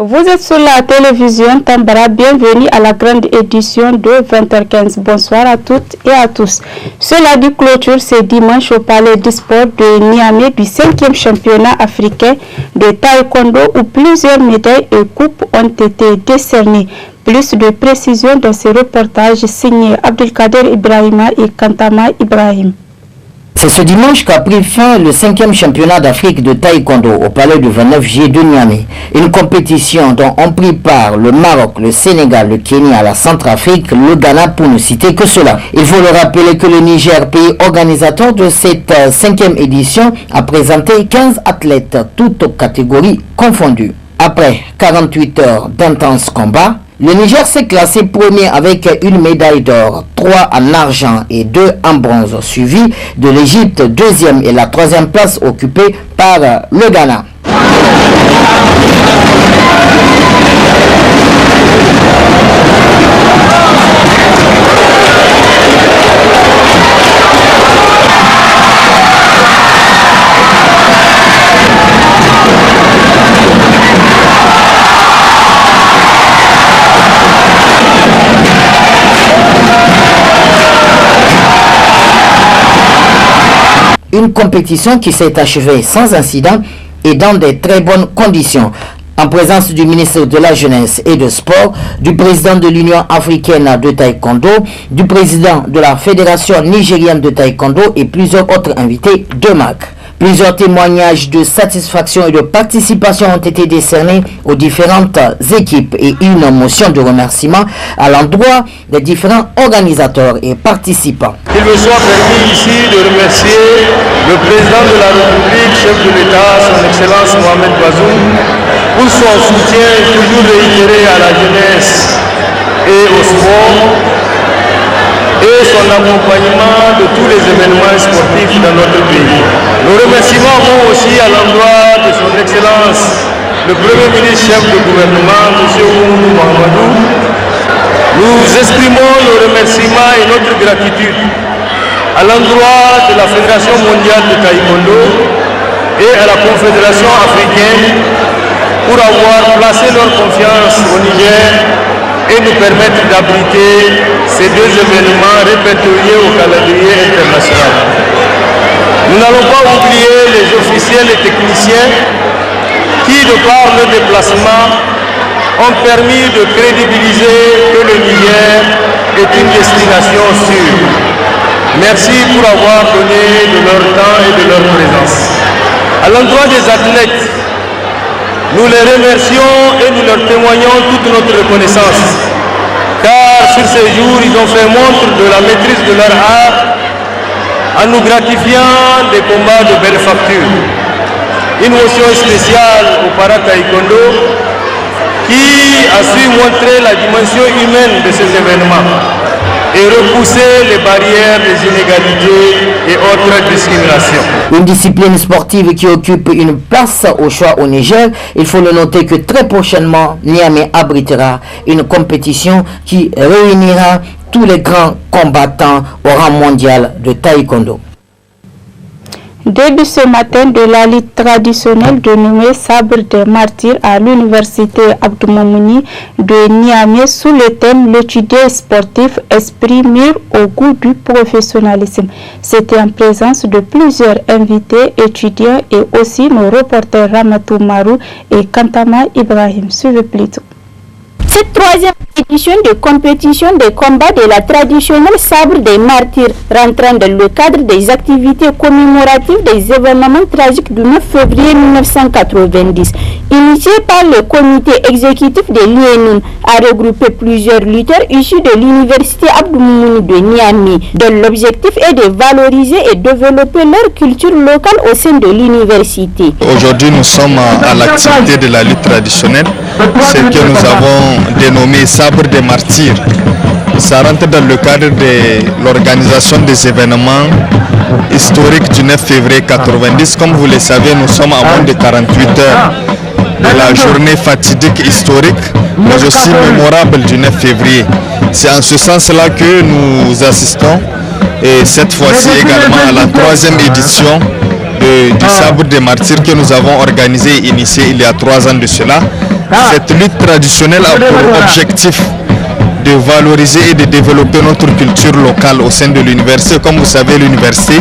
Vous êtes sur la télévision Tambara, bienvenue à la grande édition de 20h15. Bonsoir à toutes et à tous. Cela dit clôture ce dimanche au Palais du Sport de Niamey du 5e championnat africain de taekwondo où plusieurs médailles et coupes ont été décernées. Plus de précisions dans ce reportage signé Abdelkader Ibrahima et Kantama Ibrahim. C'est ce dimanche qu'a pris fin le 5e championnat d'Afrique de taekwondo au palais du 29 juillet de Niamey. Une compétition dont ont pris part le Maroc, le Sénégal, le Kenya, la Centrafrique, le Ghana pour ne citer que cela. Il faut le rappeler que le Niger, pays organisateur de cette 5e édition, a présenté 15 athlètes, toutes catégories confondues. Après 48 heures d'intenses combats, le Niger s'est classé premier avec une médaille d'or, 3 en argent et 2 en bronze, suivi de l'Égypte, 2e et la 3e place occupée par le Ghana. Une compétition qui s'est achevée sans incident et dans de très bonnes conditions. En présence du ministre de la Jeunesse et de Sport, du président de l'Union africaine de taekwondo, du président de la Fédération nigérienne de taekwondo et plusieurs autres invités de marque. Plusieurs témoignages de satisfaction et de participation ont été décernés aux différentes équipes et une motion de remerciement à l'endroit des différents organisateurs et participants. Il me soit permis ici de remercier le président de la République, chef de l'État, son Excellence Mohamed Bazoum, pour son soutien toujours réitéré à la jeunesse et au sport, et son accompagnement de tous les événements sportifs dans notre pays. Nos remerciements vont aussi à l'endroit de son Excellence, le Premier ministre chef du gouvernement, M. Oumou Mahamadou. Nous exprimons nos remerciements et notre gratitude à l'endroit de la Fédération mondiale de taekwondo et à la Confédération africaine pour avoir placé leur confiance au Niger et nous permettre d'abriter ces deux événements répertoriés au calendrier international. Nous n'allons pas oublier les officiels et techniciens qui, de par le déplacement, ont permis de crédibiliser que le Niger est une destination sûre. Merci pour avoir donné de leur temps et de leur présence. À l'endroit des athlètes, nous les remercions et nous leur témoignons toute notre reconnaissance. Car sur ces jours, ils ont fait montre de la maîtrise de leur art en nous gratifiant des combats de belle facture. Une motion spéciale au para-taekwondo qui a su montrer la dimension humaine de ces événements et repousser les barrières des inégalités et autres discriminations. Une discipline sportive qui occupe une place au choix au Niger. Il faut le noter que très prochainement, Niamey abritera une compétition qui réunira tous les grands combattants au rang mondial de taekwondo. Début ce matin de la lutte traditionnelle dénommée Sabre des Martyrs à l'université Abdou Moumouni de Niamey sous le thème l'étudiant sportif esprit mûr au goût du professionnalisme. C'était en présence de plusieurs invités étudiants et aussi nos reporters Ramatou Marou et Kantama Ibrahim. Suivez plutôt. Cette troisième édition de compétition des combats de la traditionnelle Sabre des Martyrs rentrant dans le cadre des activités commémoratives des événements tragiques du 9 février 1990. Initié par le comité exécutif de l'INUM, a regroupé plusieurs lutteurs issus de l'université Abdou Moumouni de Niamey, dont l'objectif est de valoriser et développer leur culture locale au sein de l'université. Aujourd'hui, nous sommes à l'activité de la lutte traditionnelle, ce que nous avons dénommé Sabre des Martyrs. Ça rentre dans le cadre de l'organisation des événements historiques du 9 février 90. Comme vous le savez, nous sommes à moins de 48 heures de la journée fatidique historique, mais aussi mémorable du 9 février. C'est en ce sens-là que nous assistons, et cette fois-ci également à la troisième édition du Sabre des Martyrs que nous avons organisé et initié il y a 3 ans de cela, Cette lutte traditionnelle a pour objectif de valoriser et de développer notre culture locale au sein de l'université. Comme vous savez, l'université,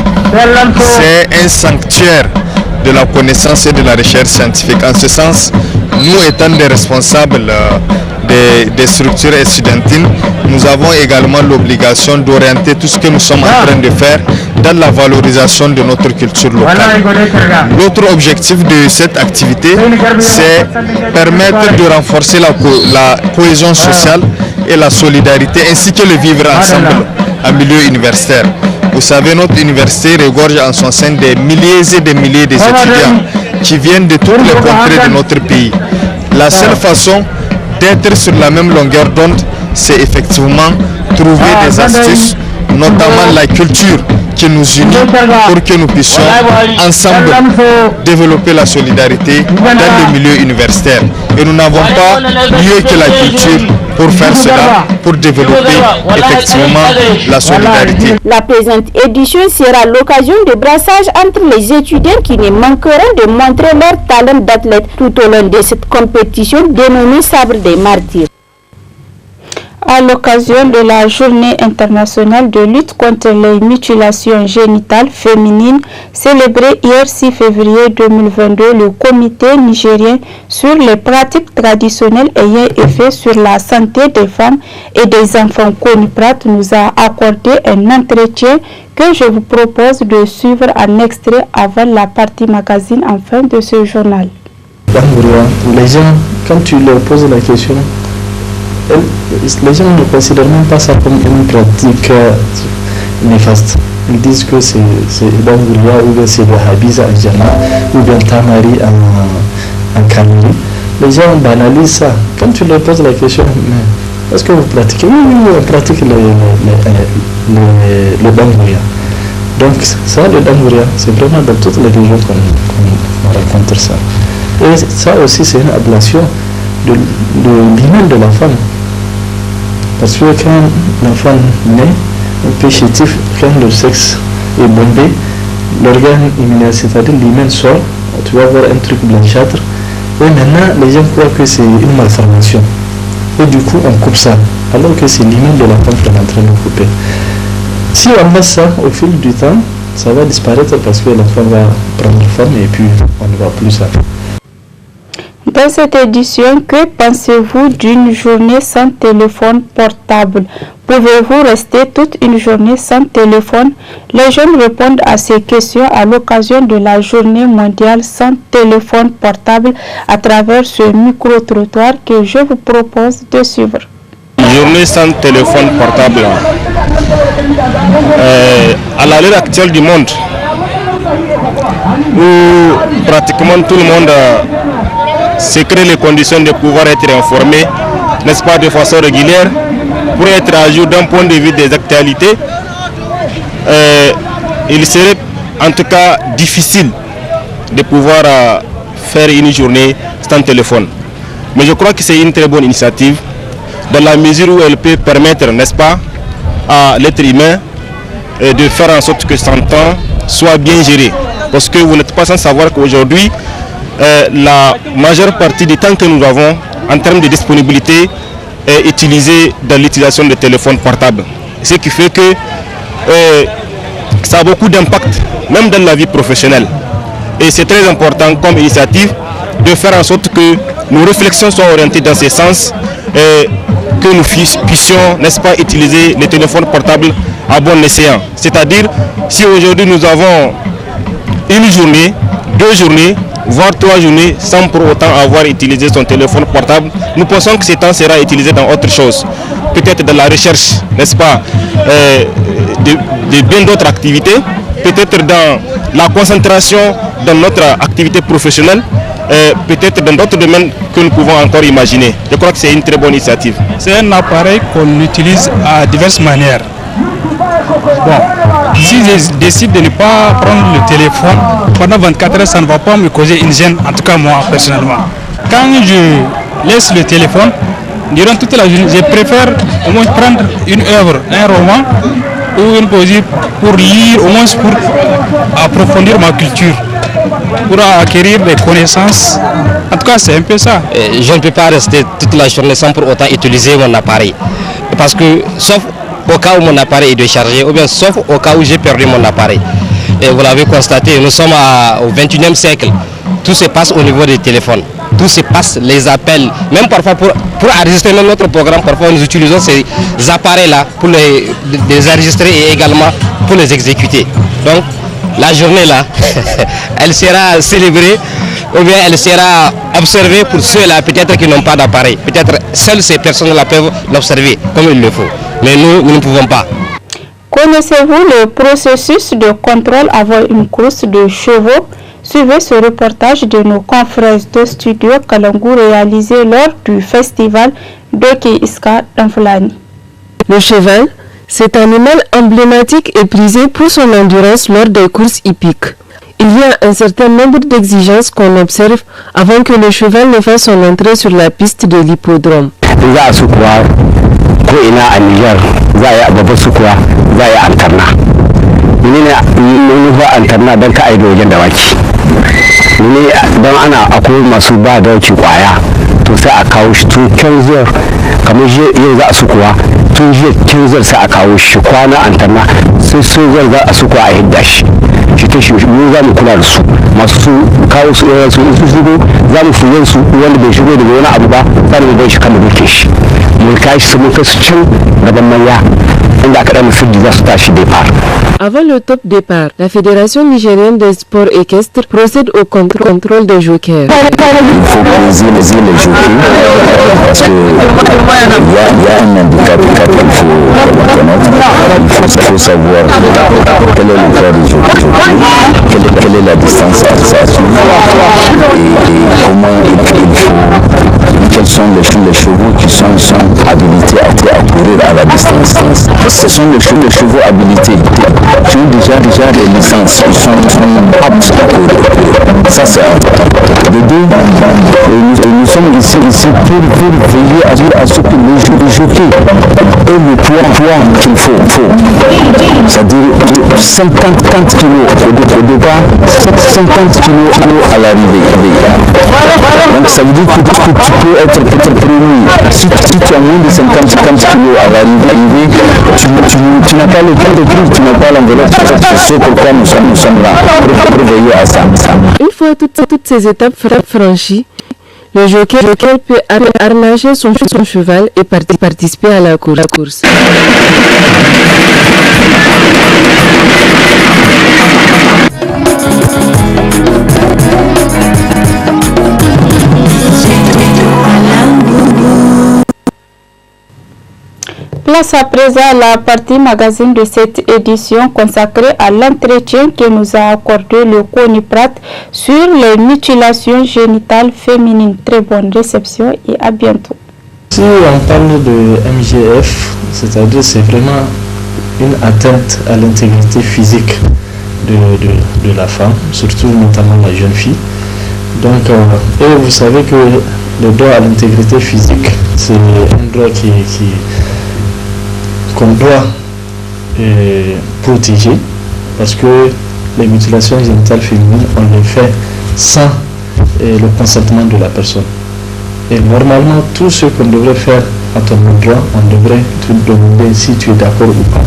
c'est un sanctuaire de la connaissance et de la recherche scientifique. En ce sens, nous étant des responsables des structures estudiantines, nous avons également l'obligation d'orienter tout ce que nous sommes en train de faire dans la valorisation de notre culture locale. L'autre objectif de cette activité, c'est permettre de renforcer la cohésion sociale et la solidarité, ainsi que le vivre ensemble en milieu universitaire. Vous savez, notre université regorge en son sein des milliers et des milliers d'étudiants qui viennent de toutes les contrées de notre pays. La seule façon d'être sur la même longueur d'onde, c'est effectivement trouver des astuces, notamment la culture qui nous unit pour que nous puissions ensemble développer la solidarité dans le milieu universitaire. Et nous n'avons pas mieux que la culture pour faire cela, pour développer effectivement la solidarité. La présente édition sera l'occasion de brassage entre les étudiants qui ne manqueront de montrer leur talent d'athlète tout au long de cette compétition dénommée Sabre des Martyrs. À l'occasion de la journée internationale de lutte contre les mutilations génitales féminines, célébrée hier 6 février 2022, le comité nigérien sur les pratiques traditionnelles ayant effet sur la santé des femmes et des enfants CONIPRAT nous a accordé un entretien que je vous propose de suivre en extrait avant la partie magazine en fin de ce journal. Les gens, quand tu leur poses la question, les gens ne considèrent même pas ça comme une pratique néfaste. Ils disent que c'est Bangouria ou bien c'est le Habiza en Jana ou bien Tamari en Kanuri. Les gens banalisent ça. Quand tu leur poses la question, est-ce que vous pratiquez? Oui, on pratique le Bangouria. Donc ça, le Bangouria, c'est vraiment dans toutes les régions qu'on rencontre ça. Et ça aussi, c'est une ablation de l'hymen de la femme. Parce que quand l'enfant naît, un peu chétif, quand le sexe est bombé, l'organe immunitaire, c'est-à-dire l'hymen sort, tu vas voir un truc blanchâtre. Et maintenant, les gens croient que c'est une malformation. Et du coup, on coupe ça, alors que c'est l'hymen de la femme qu'on est en train de couper. Si on met ça au fil du temps, ça va disparaître parce que l'enfant va prendre forme et puis on ne voit plus ça. Dans cette édition, que pensez-vous d'une journée sans téléphone portable? Pouvez-vous rester toute une journée sans téléphone? Les jeunes répondent à ces questions à l'occasion de la journée mondiale sans téléphone portable à travers ce micro-trottoir que je vous propose de suivre. Journée sans téléphone portable. À l'heure actuelle du monde, où pratiquement tout le monde se crée les conditions de pouvoir être informé, n'est-ce pas, de façon régulière, pour être à jour d'un point de vue des actualités, il serait en tout cas difficile de pouvoir faire une journée sans téléphone. Mais je crois que c'est une très bonne initiative, dans la mesure où elle peut permettre, n'est-ce pas, à l'être humain de faire en sorte que son temps soit bien géré. Parce que vous n'êtes pas sans savoir qu'aujourd'hui, la majeure partie du temps que nous avons en termes de disponibilité est utilisé dans l'utilisation de téléphones portables. Ce qui fait que ça a beaucoup d'impact, même dans la vie professionnelle. Et c'est très important comme initiative de faire en sorte que nos réflexions soient orientées dans ce sens et que nous puissions, n'est-ce pas, utiliser les téléphones portables à bon escient. C'est-à-dire, si aujourd'hui nous avons une journée, 2 journées, voire 3 journées sans pour autant avoir utilisé son téléphone portable, nous pensons que ce temps sera utilisé dans autre chose. Peut-être dans la recherche, n'est-ce pas, de bien d'autres activités, peut-être dans la concentration dans notre activité professionnelle, peut-être dans d'autres domaines que nous pouvons encore imaginer. Je crois que c'est une très bonne initiative. C'est un appareil qu'on utilise à diverses manières. Bon, si je décide de ne pas prendre le téléphone pendant 24 heures, ça ne va pas me causer une gêne, en tout cas moi personnellement. Quand je laisse le téléphone, durant toute la journée, je préfère au moins prendre une œuvre, un roman ou une poésie pour lire, au moins pour approfondir ma culture. pour acquérir des connaissances. En tout cas, c'est un peu ça. Je ne peux pas rester toute la journée sans pour autant utiliser mon appareil. Parce que, sauf au cas où mon appareil est déchargé, ou bien sauf au cas où j'ai perdu mon appareil. Et vous l'avez constaté, nous sommes au 21e siècle. Tout se passe au niveau des téléphones. Tout se passe, les appels. Même parfois, pour enregistrer même notre programme, parfois nous utilisons ces appareils-là pour les enregistrer et également pour les exécuter. Donc, la journée-là, elle sera célébrée ou bien elle sera observée pour ceux-là peut-être qui n'ont pas d'appareil. Peut-être seules ces personnes-là peuvent l'observer comme il le faut. Mais nous ne pouvons pas. Connaissez-vous le processus de contrôle avant une course de chevaux? Suivez ce reportage de nos confrères de studio Kalangu réalisé lors du festival Doki Iska d'Anflani. Le cheval, cet animal emblématique est prisé pour son endurance lors des courses hippiques. Il y a un certain nombre d'exigences qu'on observe avant que le cheval ne fasse son entrée sur la piste de l'hippodrome. don ana akwai masu ba dauki kwaya to sai a kawo shi tun 15 heures kamar yau za a su kuwa tun jiya 15 heures sai a kawo shi kwana antarna sai sojar za a su kuwa a hidda shi shi ta shi mu za mu kula da su masu su kawo su su shigo za mu fuyen su wanda bai shigo daga wani abu ba za mu bai shi kan da muke shi mun kai shi mun kai su cin gaban manya inda aka dan fiddi za su tashi départ. Avant le top départ, la Fédération nigérienne des sports équestres procède au contrôle des jokers. Il faut briser les jockeys parce qu'il y a un handicap qu'il faut connaître. Il faut savoir quel est le corps du jockey, quelle est la distance à suivre et comment il faut, quels sont les chevaux qui sont habilités à courir à la distance. Ce sont les chevaux habilités qui ont déjà des licences, ils sont aptes à courir. Ça c'est important. De deux, nous sommes ici pour veiller à ce que les jockeys aient le poids qu'il faut. C'est-à-dire 50 kilos au départ, 50 kilos à l'arrivée. Donc ça veut dire que tu peux être peut-être premier. Si tu as moins de 50 kilos à l'arrivée, tu n'as pas le temps de prix, tu n'as pas l'enveloppe. C'est pourquoi nous sommes là, pour veiller à ça. Une fois toutes ces étapes franchies, le jockey peut harnacher son cheval et participer à la course. Place à présent à la partie magazine de cette édition consacrée à l'entretien que nous a accordé le CONIPRAT sur les mutilations génitales féminines. Très bonne réception et à bientôt. Si on parle de MGF, c'est-à-dire c'est vraiment une atteinte à l'intégrité physique de la femme, surtout notamment la jeune fille. Donc, et vous savez que le droit à l'intégrité physique, c'est un droit qu'on doit protéger parce que les mutilations génitales féminines, on les fait sans le consentement de la personne. Et normalement, tout ce qu'on devrait faire à ton endroit, on devrait te demander si tu es d'accord ou pas.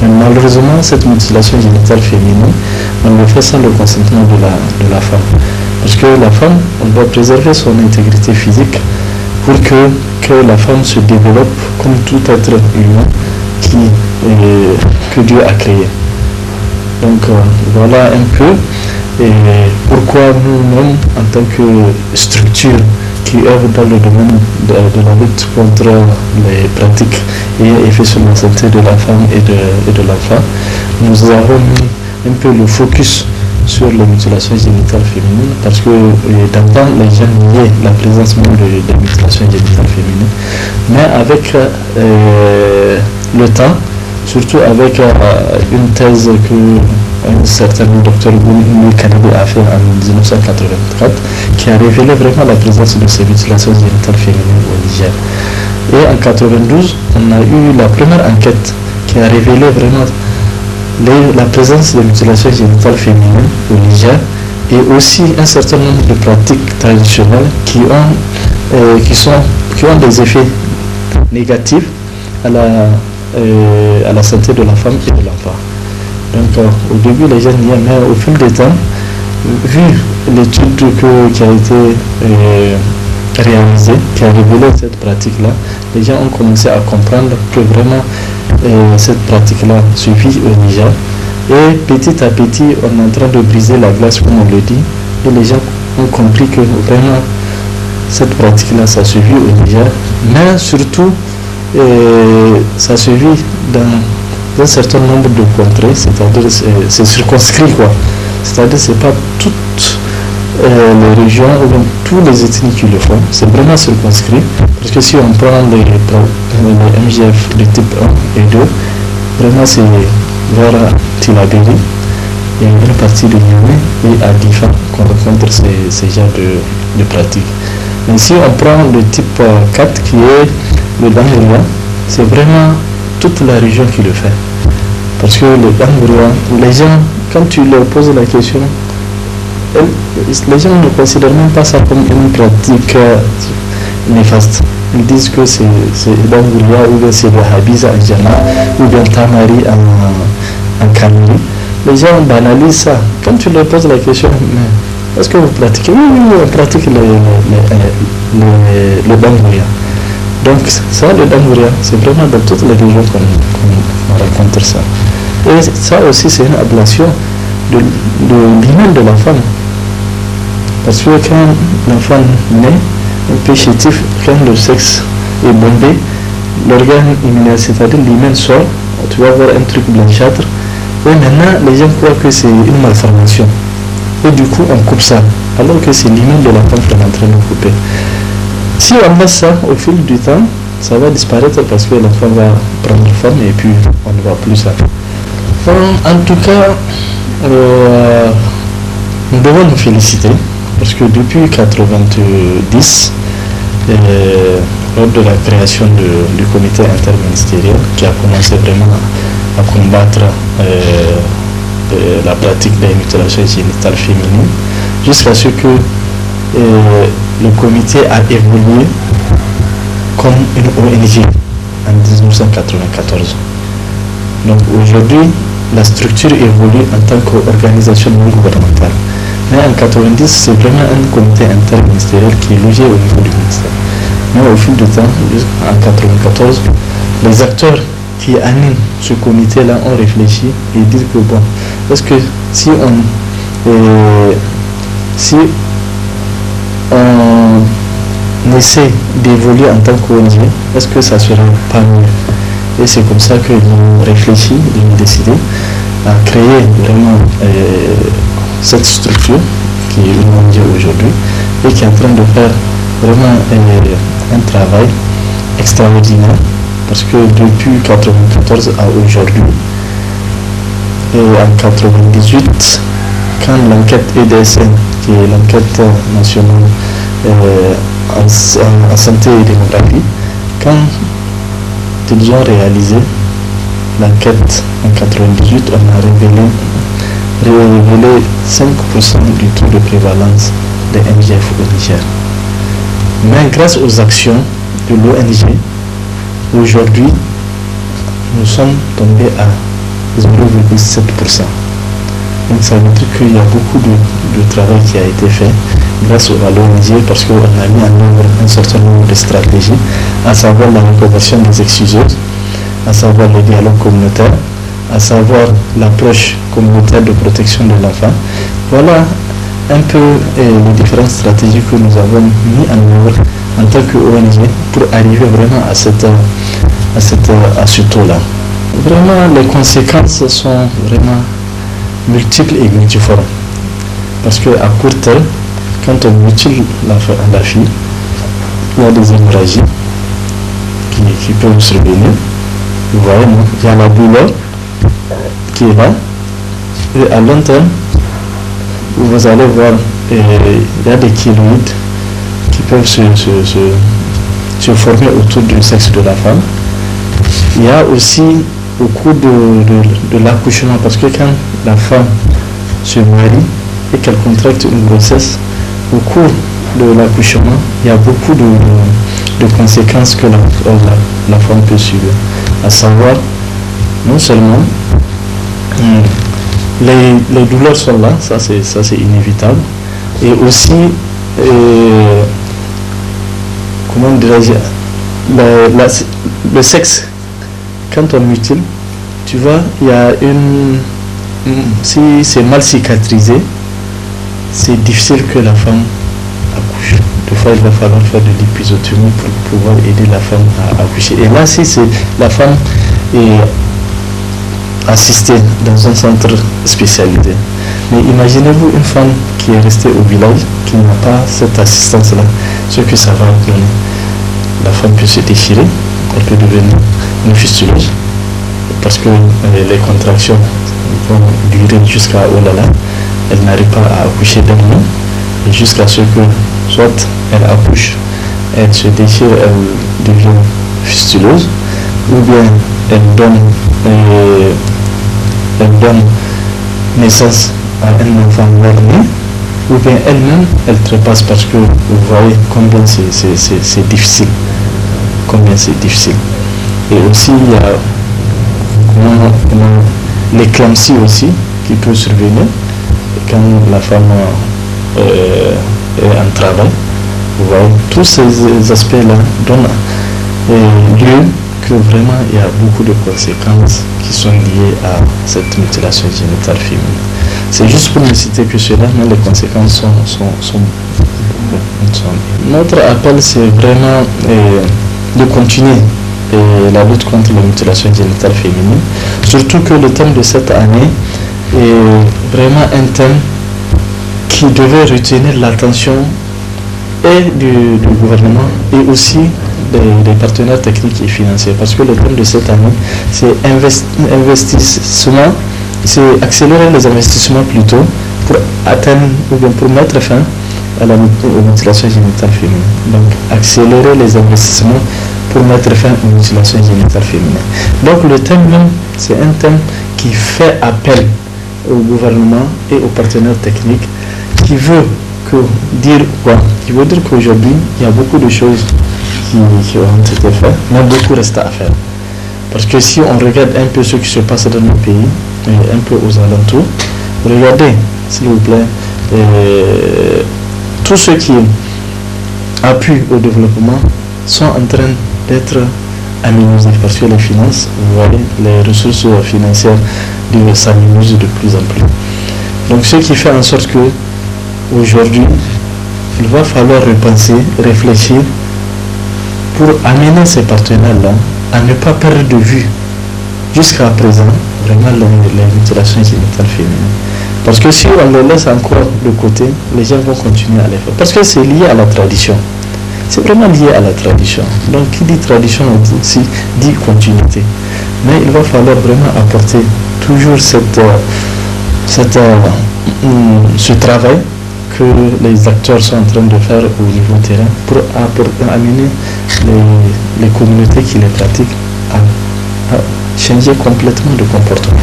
Mais malheureusement, cette mutilation génitale féminine, on le fait sans le consentement de la femme. Parce que la femme, on doit préserver son intégrité physique pour que la femme se développe comme tout être humain que Dieu a créé. Donc voilà un peu pourquoi nous-mêmes, en tant que structure qui œuvre dans le domaine de la lutte contre les pratiques et effets sur la santé de la femme et de l'enfant, nous avons mis un peu le focus sur les mutilations génitales féminines parce que d'abord les gens niaient la présence même des mutilations génitales féminines, mais avec le temps, surtout avec une thèse qu'un certain docteur Goumi Kanabé a fait en 1984 qui a révélé vraiment la présence de ces mutilations génitales féminines au Niger. Et en 1992, on a eu la première enquête qui a révélé vraiment la présence de mutilations génitales féminines au Niger et aussi un certain nombre de pratiques traditionnelles qui ont des effets négatifs à la santé de la femme et de l'enfant. Donc au début les gens n'y mais au fil du temps, vu l'étude qui a été réalisée, qui a révélé cette pratique-là, les gens ont commencé à comprendre que vraiment cette pratique-là suffit au Niger. Et petit à petit, on est en train de briser la glace, comme on le dit, et les gens ont compris que vraiment cette pratique-là, ça suffit au Niger, mais surtout, ça suffit dans un certain nombre de contrées, c'est-à-dire c'est circonscrit, quoi. C'est-à-dire c'est pas toutes les régions ou même tous les ethnies qui le font, c'est vraiment circonscrit, parce que si on prend les MGF de type 1 et 2, vraiment c'est vers Tilaberi et une partie de Niamey et à Difa qu'on rencontre ces genres de pratiques. Mais si on prend le type 4 qui est le Dangouria, c'est vraiment toute la région qui le fait. Parce que le Dangouria, les gens, quand tu leur poses la question, les gens ne considèrent même pas ça comme une pratique néfaste. Ils disent que c'est Dangouria ou bien c'est le Habiza en Jana ou bien Tamari en Kanuri. Les gens banalisent ça. Quand tu leur poses la question, mais est-ce que vous pratiquez? Oui, on pratique le Dangouria. Donc ça, le Dangouria, c'est vraiment dans toutes les régions qu'on rencontre ça. Et ça aussi, c'est une ablation de l'hymen de la femme. Parce que quand l'enfant naît, un peu chétif, quand le sexe est bombé, l'organe immunitaire, c'est-à-dire l'hymen sort, tu vas voir un truc blanchâtre, et maintenant les gens croient que c'est une malformation. Et du coup on coupe ça, alors que c'est l'hymen de la femme qu'on est en train de couper. Si on met ça au fil du temps, ça va disparaître parce que l'enfant va prendre forme et puis on ne voit plus ça. En tout cas, nous devons nous féliciter parce que depuis 1990, lors de la création du comité interministériel qui a commencé vraiment à combattre la pratique des mutilations génitales féminines, jusqu'à ce que le comité a évolué comme une ONG en 1994. Donc aujourd'hui, la structure évolue en tant qu'organisation non gouvernementale. Mais en 1990, c'est vraiment un comité interministériel qui est logé au niveau du ministère. Mais au fil du temps, en 1994, les acteurs qui animent ce comité-là ont réfléchi et disent que bon, est-ce que si on essaie d'évoluer en tant qu'ONG, est-ce que ça serait pas mieux? Et c'est comme ça qu'ils ont réfléchi, ils ont décidé à créer vraiment cette structure qui est une ONG aujourd'hui et qui est en train de faire vraiment un travail extraordinaire parce que depuis 1994 à aujourd'hui et en 1998, quand l'enquête EDSN, qui est l'enquête nationale en santé et démographie, quand ils ont réalisé l'enquête en 1998, on a révélé 5% du taux de prévalence des MGF au Niger. Mais grâce aux actions de l'ONG, aujourd'hui, nous sommes tombés à 0,7%. Donc ça veut dire qu'il y a beaucoup de travail qui a été fait grâce à l'ONG parce qu'on a mis en œuvre un certain nombre de stratégies, à savoir la reconversion des exciseuses, à savoir le dialogue communautaire, à savoir l'approche communautaire de protection de l'enfant. Voilà un peu les différentes stratégies que nous avons mis en œuvre en tant qu'ONG pour arriver vraiment à ce taux-là. Vraiment, les conséquences sont vraiment multiples et multiformes. Parce qu'à court terme, quand on mutile la fille, il y a des hémorragies qui peuvent survenir. Vous voyez, non? Il y a la douleur qui est là. Et à long terme, vous allez voir, il y a des kéloïdes qui peuvent se former autour du sexe de la femme. Il y a aussi au cours de l'accouchement, parce que quand la femme se marie, et qu'elle contracte une grossesse, au cours de l'accouchement, il y a beaucoup de conséquences que la femme peut subir. À savoir, non seulement les douleurs sont là, ça c'est inévitable, et aussi, comment dirais-je, le sexe, quand on mutile, tu vois, il y a si c'est mal cicatrisé, c'est difficile que la femme accouche. Des fois, il va falloir faire de l'épisiotomie pour pouvoir aider la femme à accoucher. Et là, si la femme est assistée dans un centre spécialisé. Mais imaginez-vous une femme qui est restée au village, qui n'a pas cette assistance-là, ce que ça va donner. La femme peut se déchirer, elle peut devenir une fistuleuse, parce que les contractions vont durer jusqu'à oh là là, elle n'arrive pas à accoucher d'elle-même, et jusqu'à ce que soit elle accouche, elle se déchire, elle devient fistuleuse, ou bien elle donne naissance à un enfant mort-né, ou bien elle-même, elle trépasse, parce que vous voyez combien c'est difficile. Combien c'est difficile. Et aussi, il y a l'éclampsie aussi qui peut survenir quand la femme est en travail. Vous voyez, tous ces aspects-là donnent lieu que vraiment il y a beaucoup de conséquences qui sont liées à cette mutilation génitale féminine. C'est juste pour ne citer que cela, mais les conséquences sont notre appel, c'est vraiment de continuer la lutte contre la mutilation génitale féminine, surtout que le thème de cette année est vraiment un thème qui devait retenir l'attention et du gouvernement et aussi des partenaires techniques et financiers, parce que le thème de cette année, c'est investissement, c'est accélérer les investissements plutôt pour atteindre ou bien pour mettre fin à la mutilation génitale féminine. Donc accélérer les investissements pour mettre fin aux mutilations génitales féminines. Donc le thème même, c'est un thème qui fait appel au gouvernement et aux partenaires techniques, qui veut dire quoi? Qui veut dire qu'aujourd'hui, il y a beaucoup de choses qui ont été faites, mais beaucoup reste à faire. Parce que si on regarde un peu ce qui se passe dans nos pays, et un peu aux alentours, regardez, s'il vous plaît, tous ceux qui appuient au développement sont en train d'être aménagés, parce que les finances, vous voyez, les ressources financières s'aménagent de plus en plus. Donc ce qui fait en sorte que aujourd'hui, il va falloir repenser, réfléchir pour amener ces partenaires-là à ne pas perdre de vue jusqu'à présent vraiment les mutilations génitales féminines. Parce que si on les laisse encore de côté, les gens vont continuer à les faire. Parce que c'est lié à la tradition. C'est vraiment lié à la tradition. Donc qui dit tradition aussi dit continuité. Mais il va falloir vraiment apporter toujours ce travail que les acteurs sont en train de faire au niveau terrain pour amener les communautés qui les pratiquent à changer complètement de comportement.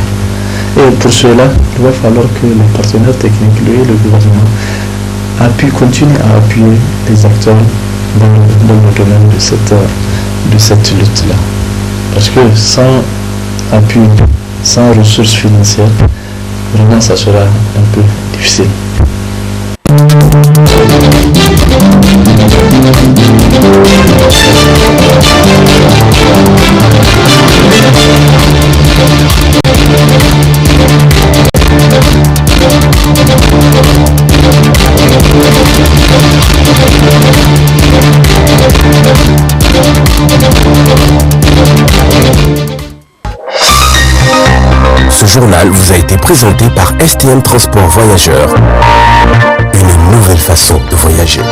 Et pour cela, il va falloir que les partenaires techniques et le gouvernement continuent à appuyer les acteurs dans le domaine de cette lutte-là. Parce que sans appui, sans ressources financières, vraiment ça sera un peu difficile. Ce journal vous a été présenté par STM Transport Voyageurs. Une nouvelle façon de voyager.